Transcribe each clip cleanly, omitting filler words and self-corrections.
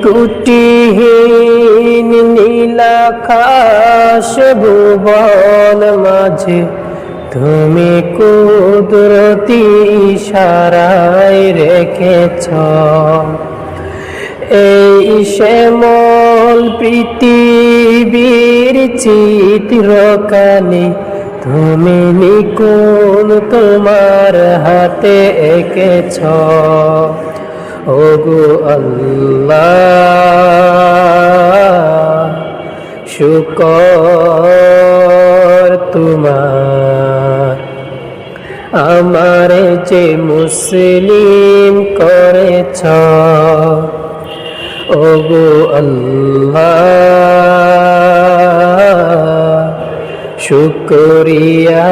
কুটিহীন নীলাকাশ ভুবন মাঝে তুমি কুদরতি ইশারায় রেখেছ এই শ্যামল পৃথিবীর চিত্রকানি তুমি নিকুল তোমার হাতে এঁকেছ ওগো আল্লাহ শুকর তোমার আমারে যে মুসলিম করেছ ওগো আল্লাহ শুকরিয়া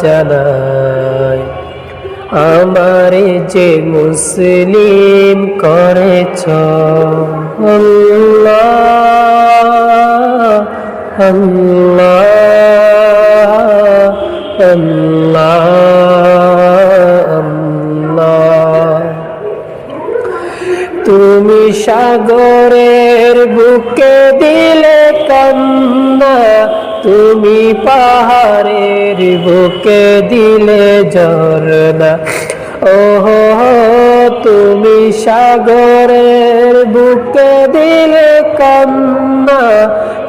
জানাই আমারে যে মুসলিম করেছ আল্লাহ আল্লাহ আল্লাহ আল্লাহ তুমি সাগরের বুকে দিলে কান্না তুমি পাহাড়ের বুকে দিলে ঝরনা ওহো তুমি সাগরের বুকে দিলে কান্না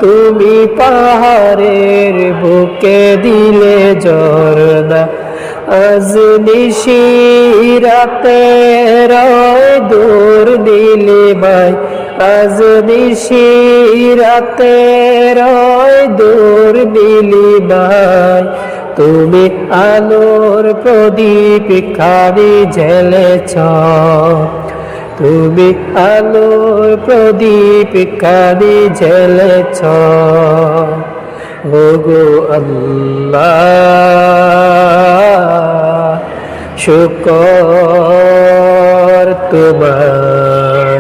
তুমি পাহাড়ের বুকে দিলে ঝরনা আজ নিশিরাতে রয় দূর নীলে ভাই আজ নিশিরাতে রয় দূর নীলি ভাই তুমি আলোর প্রদীপ খানি জ্বেলেছ তুমি আলোর প্রদীপ খানি জ্বেলেছ ওগো আল্লাহ শুকর তোমার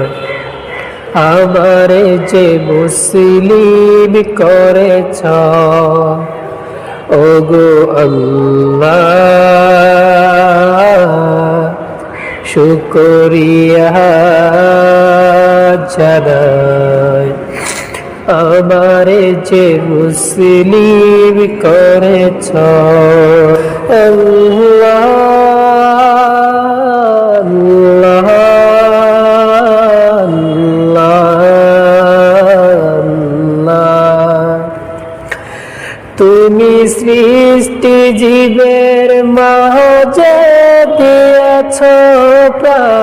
আমারে যে মুসলিম করেছ ওগো আল্লাহ শুকরিয়া জানাই আমারে যে মুসলিম করেছ আল্লাহ